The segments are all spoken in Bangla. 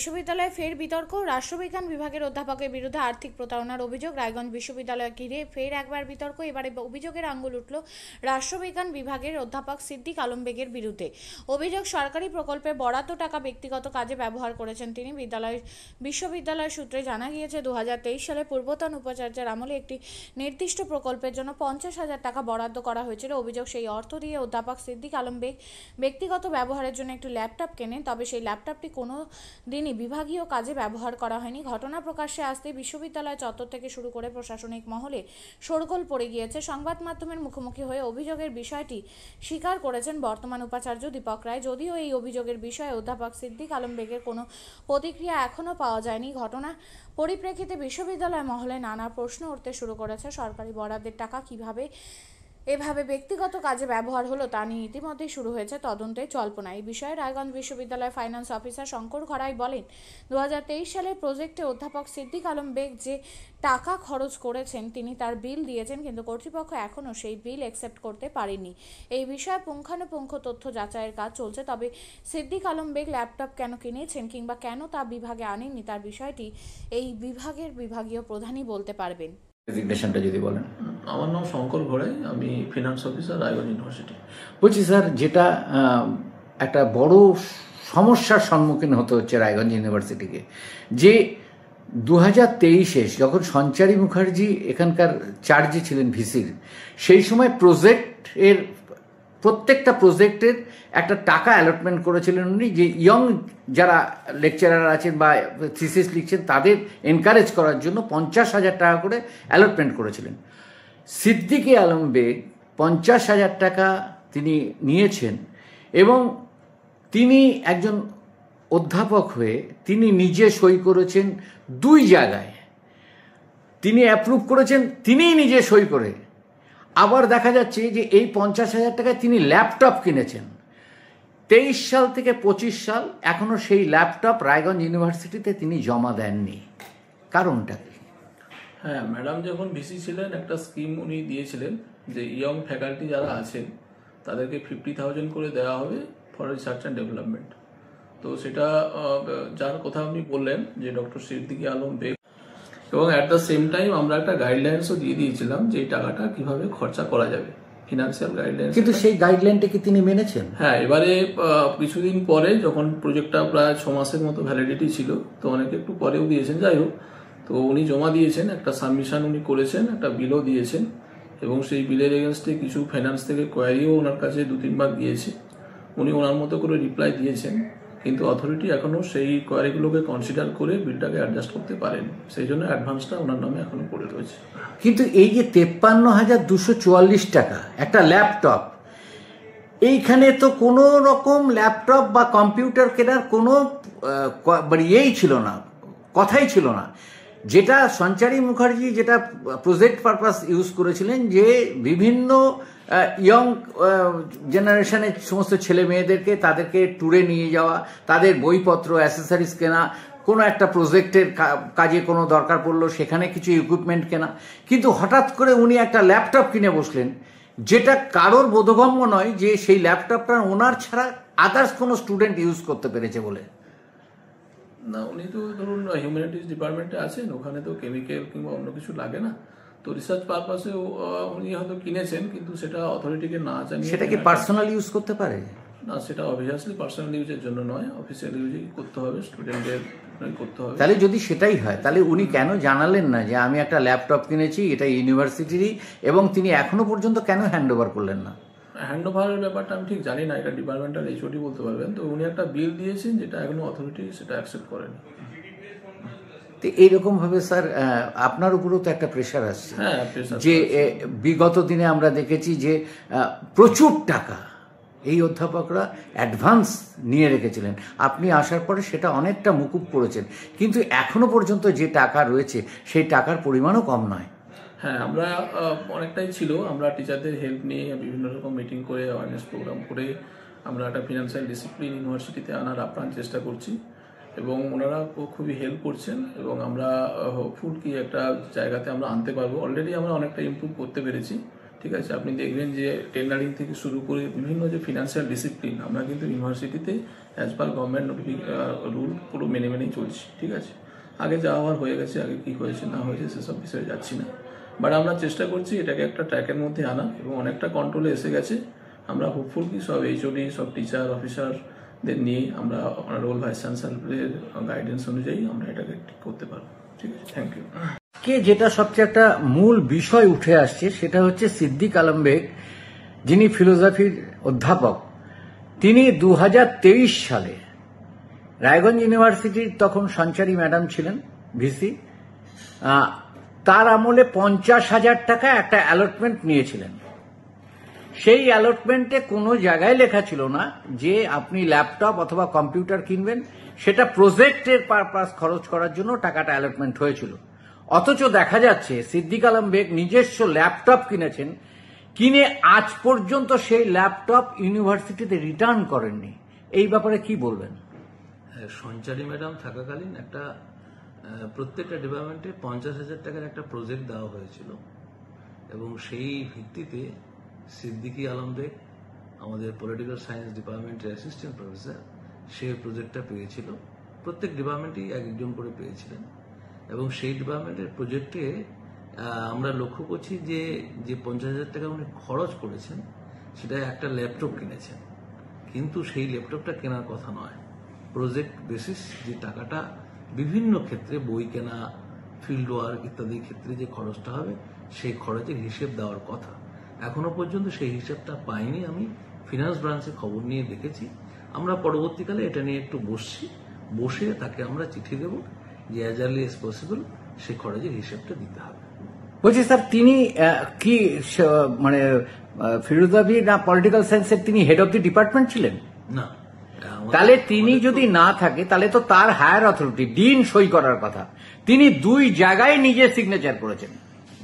বিশ্ববিদ্যালয়ে ফের বিতর্ক। রাষ্ট্রবিজ্ঞান বিভাগের অধ্যাপকের বিরুদ্ধে আর্থিক প্রতারণার অভিযোগ। রায়গঞ্জ বিশ্ববিদ্যালয় ঘিরে ফের একবার বিতর্ক। এবারে অভিযোগের আঙুল উঠল রাষ্ট্রবিজ্ঞান বিভাগের অধ্যাপক সিদ্দিক আলম বেগের বিরুদ্ধে। অভিযোগ, সরকারি প্রকল্পে বরাদ্দ টাকা ব্যক্তিগত কাজে ব্যবহার করেছেন তিনি। বিশ্ববিদ্যালয় সূত্রে জানা গিয়েছে, 2023 সালে পূর্বতন উপাচার্যের আমলে একটি নির্দিষ্ট প্রকল্পের জন্য 50,000 টাকা বরাদ্দ করা হয়েছিল। অভিযোগ, সেই অর্থ দিয়ে অধ্যাপক সিদ্দিক আলম বেগ ব্যক্তিগত ব্যবহারের জন্য একটি ল্যাপটপ কেনেন। তবে সেই ল্যাপটপটি কোনো দিনই বিভাগীয় কাজে ব্যবহার করা হয়নি। ঘটনা প্রকাশ্যে আসতে বিশ্ববিদ্যালয় চত্বর থেকে শুরু করে প্রশাসনিক মহলে শোরগোল পড়ে গিয়েছে। সংবাদ মাধ্যমের মুখোমুখি হয়ে অভিযোগের বিষয়টি স্বীকার করেছেন বর্তমান উপাচার্য দীপক রায়। যদিও এই অভিযোগের বিষয়ে অধ্যাপক সিদ্দিক আলম বেগের কোনো প্রতিক্রিয়া এখনও পাওয়া যায়নি। ঘটনা পরিপ্রেক্ষিতে বিশ্ববিদ্যালয় মহলে নানা প্রশ্ন উঠতে শুরু করেছে। সরকারি বরাদ্দের টাকা কিভাবে এভাবে ব্যক্তিগত কাজে ব্যবহার হলো তা নিয়ে ইতিমধ্যেই শুরু হয়েছে তদন্তের জল্পনা। এই বিষয়ে রায়গঞ্জ বিশ্ববিদ্যালয়ের ফাইন্যান্স অফিসার শঙ্কর ঘরাই বলেন, 2023 সালের প্রজেক্টে অধ্যাপক সিদ্দিক আলম বেগ যে টাকা খরচ করেছেন তিনি তার বিল দিয়েছেন, কিন্তু কর্তৃপক্ষ এখনও সেই বিল অ্যাকসেপ্ট করতে পারেনি। এই বিষয়ে পুঙ্খানুপুঙ্খ তথ্য যাচাইয়ের কাজ চলছে। তবে সিদ্দিক আলম বেগ ল্যাপটপ কেন কিনেছেন কিংবা কেন তা বিভাগে আনেননি তার বিষয়টি এই বিভাগের বিভাগীয় প্রধানই বলতে পারবেন। রেজিগনেশনটা যদি বলেন। আমার নাম শঙ্কর ঘোড়াই, আমি ফিনান্স অফিসার রায়গঞ্জ ইউনিভার্সিটি। বলছি স্যার, যেটা একটা বড় সমস্যার সম্মুখীন হতে হচ্ছে রায়গঞ্জ ইউনিভার্সিটিকে, যে 2023-এ যখন সঞ্চারী মুখার্জি এখানকার চার্জে ছিলেন ভিসির, সেই সময় প্রত্যেকটা প্রজেক্টের একটা টাকা অ্যালটমেন্ট করেছিলেন উনি, যে ইয়ং যারা লেকচারার আছেন বা থিসিস লিখছেন তাদের এনকারেজ করার জন্য 50,000 টাকা করে অ্যালটমেন্ট করেছিলেন। সিদ্দিক আলম বেগ 50,000 টাকা তিনি নিয়েছেন এবং তিনি একজন অধ্যাপক হয়ে তিনি নিজে সই করেছেন 2 জায়গায়। তিনি অ্যাপ্রুভ করেছেন তিনিই নিজে সই করে। আবার দেখা যাচ্ছে যে এই 50,000 টাকায় তিনি ল্যাপটপ কিনেছেন। 23 সাল থেকে 25 সাল এখনও সেই ল্যাপটপ রায়গঞ্জ ইউনিভার্সিটিতে তিনি জমা দেননি। কারণটা কি? হ্যাঁ, ম্যাডাম যখন ভিসি ছিলেন একটা স্কিম উনি দিয়েছিলেন যে ইয়ং ফ্যাকাল্টি যারা আছেন তাদেরকে 50,000 করে দেওয়া হবে ফর রিসার্চ অ্যান্ড ডেভেলপমেন্ট। তো সেটা যার কথা আপনি বললেন যে ডক্টর সিদ্দিক আলম বেগ, এবং অ্যাট দ্য সেম টাইম আমরা একটা গাইডলাইন্সও দিয়ে দিয়েছিলাম যে এই টাকাটা কিভাবে খরচা করা যাবে, ফিনান্সিয়াল গাইডলাইন্স। কিন্তু সেই গাইডলাইনটা কি তিনি মেনেছেন? হ্যাঁ, এবারে কিছুদিন পরে যখন প্রজেক্টটা প্রায় 6 মাসের মতো ভ্যালিডিটি ছিল, তো অনেকে একটু পরেও দিয়েছেন, যাই হোক, তো উনি জমা দিয়েছেন, একটা সাবমিশন উনি করেছেন, একটা বিলও দিয়েছেন, এবং সেই বিলের এগেনস্টে কিছু ফাইন্যান্স থেকে কোয়ারিও ওনার কাছে 2-3 বার গিয়েছে। উনি ওনার মতো করে রিপ্লাই দিয়েছেন, কিন্তু অথরিটি এখনও সেই কোয়ারিগুলোকে কনসিডার করে বিলটাকে অ্যাডজাস্ট করতে পারেন, সেই জন্য অ্যাডভান্সটা ওনার নামে এখনো পড়ে রয়েছে। কিন্তু এই যে 53,244 টাকা একটা ল্যাপটপ, এইখানে তো কোনো রকম ল্যাপটপ বা কম্পিউটার কেনার কোনো ছিল না, কথাই ছিল না। যেটা সঞ্চারী মুখার্জি যেটা প্রজেক্ট পারপাস ইউজ করেছিলেন, যে বিভিন্ন ইয়ং জেনারেশনের সমস্ত ছেলে মেয়েদেরকে তাদেরকে ট্যুরে নিয়ে যাওয়া, তাদের বইপত্র অ্যাসেসরিজ কেনা, কোনো একটা প্রজেক্টের কাজে কোনো দরকার পড়লো সেখানে কিছু ইকুইপমেন্ট কেনা। কিন্তু হঠাৎ করে উনি একটা ল্যাপটপ কিনে বসলেন, যেটা কারোর বোধগম্য নয় যে সেই ল্যাপটপটা ওনার ছাড়া আদার্স কোনো স্টুডেন্ট ইউজ করতে পেরেছে বলে। না, উনি তো ধরুন হিউম্যানিটিস ডিপার্টমেন্টে আছেন, ওখানে তো কেমিক্যাল কিংবা অন্য কিছু লাগে না, তো রিসার্চ পারপাসে উনি হয়তো কিনেছেন, কিন্তু সেটা অথরিটিকে না জানিয়ে। সেটা কি পার্সোনাল ইউজ করতে পারে? না, সেটা অবভিয়াসলি পার্সোনাল ইউজের জন্য নয়, অফিসিয়াল ইউজই করতে হবে, স্টুডেন্টদের করতে হবে। তাহলে যদি সেটাই হয়, তাহলে উনি কেন জানালেন না যে আমি একটা ল্যাপটপ কিনেছি, এটা ইউনিভার্সিটিরই, এবং তিনি এখনো পর্যন্ত কেন হ্যান্ড ওভার করলেন না? হ্যান্ড ওভারের ব্যাপারটা আমি ঠিক জানি না, এটা ডিপার্টমেন্টাল এইচওডি বলতে পারবেন। তো উনি একটা বিল দিয়েছেন যেটা এখনো অথরিটি সেটা অ্যাকসেপ্ট করেনি। তো এইরকম ভাবে স্যার আপনার উপরেও তো একটা প্রেশার আসছে, যে বিগত দিনে আমরা দেখেছি যে প্রচুর টাকা এই অধ্যাপকরা অ্যাডভান্স নিয়ে রেখেছিলেন। আপনি আসার পরে সেটা অনেকটা মুকুব করেছেন, কিন্তু এখনো পর্যন্ত যে টাকা রয়েছে সেই টাকার পরিমাণও কম নয়। হ্যাঁ, আমরা অনেকটাই ছিল, আমরা টিচারদের হেল্প নিয়ে বিভিন্ন রকম মিটিং করে অ্যাওয়ারনেস প্রোগ্রাম করে আমরা একটা ফিনান্সিয়াল ডিসিপ্লিন ইউনিভার্সিটিতে আনার আপ্রাণ চেষ্টা করছি, এবং ওনারা খুবই হেল্প করছেন, এবং আমরা হোপফুল কি একটা জায়গাতে আমরা আনতে পারবো। অলরেডি আমরা অনেকটা ইমপ্রুভ করতে পেরেছি, ঠিক আছে, আপনি দেখবেন যে টেন্ডারিং থেকে শুরু করে বিভিন্ন যে ফিনান্সিয়াল ডিসিপ্লিন আমরা কিন্তু ইউনিভার্সিটিতে অ্যাজ পার গভর্নমেন্ট রুল পুরো মেনেই চলছি। ঠিক আছে, আগে যা হওয়ার হয়ে গেছে, আগে কি হয়েছে না হয়েছে সেসব বিষয়ে যাচ্ছি না, বাট আমরা চেষ্টা করছি এটাকে একটা ট্র্যাকের মধ্যে আনা এবং অনেকটা কন্ট্রোলে এসে গেছে। আমরা হোপফুল কি সব এইচওডি, সব টিচার, অফিসারদের নিয়ে আমরা রোল ভাইস চ্যান্সেলরের গাইডেন্স অনুযায়ী আমরা এটাকে ঠিক করতে পারবো। ঠিক আছে, থ্যাংক ইউ। কে যেটা সবচেয়ে একটা মূল বিষয় উঠে আসছে সেটা হচ্ছে সিদ্দিক আলম বেগ, যিনি ফিলোসফির অধ্যাপক। তিনি 2023 সালে রায়গঞ্জ ইউনিভার্সিটির তখন সঞ্চারী ম্যাডাম ছিলেন, ভিসি, তার আমলে 50,000 টাকা একটা অ্যালটমেন্ট নিয়েছিলেন। সেই অ্যালটমেন্টে কোনো জায়গায় লেখা ছিল না যে আপনি ল্যাপটপ অথবা কম্পিউটার কিনবেন, সেটা প্রজেক্টের পারপাস খরচ করার জন্য টাকাটা অ্যালটমেন্ট হয়েছিল। অথচ দেখা যাচ্ছে সিদ্দিক আলম বেগ নিজস্ব ল্যাপটপ কিনেছেন, কিনে আজ পর্যন্ত সেই ল্যাপটপ ইউনিভার্সিটিতে রিটার্ন করেননি। এই ব্যাপারে কি বলবেন? সঞ্চারী ম্যাডাম থাকাকালীন একটা প্রত্যেকটা ডিপার্টমেন্টে 50,000 টাকার একটা প্রজেক্ট দেওয়া হয়েছিল এবং সেই ভিত্তিতে সিদ্দিকী আলম বেগ, আমাদের পলিটিক্যাল সায়েন্স ডিপার্টমেন্টের অ্যাসিস্ট্যান্ট প্রফেসর, সে প্রজেক্টটা পেয়েছিল। প্রত্যেক ডিপার্টমেন্টেই একজন করে পেয়েছিলেন এবং সেই ডিপার্টমেন্টের প্রজেক্টে আমরা লক্ষ্য করছি যে 50,000 টাকা উনি খরচ করেছেন সেটা একটা ল্যাপটপ কিনেছেন, কিন্তু সেই ল্যাপটপটা কেনার কথা নয়। প্রজেক্ট বেসিস যে টাকাটা বিভিন্ন ক্ষেত্রে বই কেনা, ফিল্ড ওয়ার্ক ইত্যাদি ক্ষেত্রে যে খরচটা হবে সেই খরচের হিসেব দেওয়ার কথা। এখনো পর্যন্ত সেই হিসেবটা পাইনি। আমি ফিনান্স ব্রাঞ্চে খবর নিয়ে দেখেছি। আমরা পরবর্তীকালে এটা নিয়ে একটু বসে তাকে আমরা চিঠি দেব যে অ্যাজ আর্লি এজ পসিবল সেই খরচের হিসেবটা দিতে হবে। বলছি স্যার, তিনি কি মানে ফিলোসফি না পলিটিক্যাল সায়েন্সের তিনি হেড অফ দি ডিপার্টমেন্ট ছিলেন? না, তাহলে তিনি যদি না থাকে তাহলে তো তার হায়ার অথরিটি ডিন সই করার কথা। তিনি দুই জায়গায় নিজে সিগনেচার করেছেন।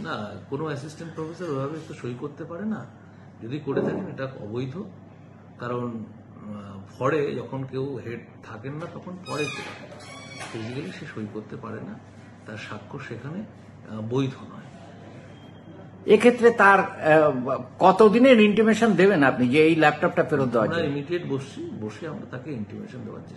না, কোনো অ্যাসিস্ট্যান্ট প্রফেসর ওইভাবে তো সই করতে পারে না। যদি করে থাকেন এটা অবৈধ, কারণ ফরে যখন কেউ হেড থাকেন না তখন পরে ফিজিক্যালি সে সই করতে পারে না, তার স্বাক্ষর সেখানে বৈধ নয়। এক্ষেত্রে তার কতদিনের ইন্টিমেশন দেবেন আপনি যে এই ল্যাপটপটা ফেরত দেওয়ার জন্য? আমরা ইমিডিয়েট বসে আমরা তাকে ইন্টিমেশন দেওয়ার চেষ্টা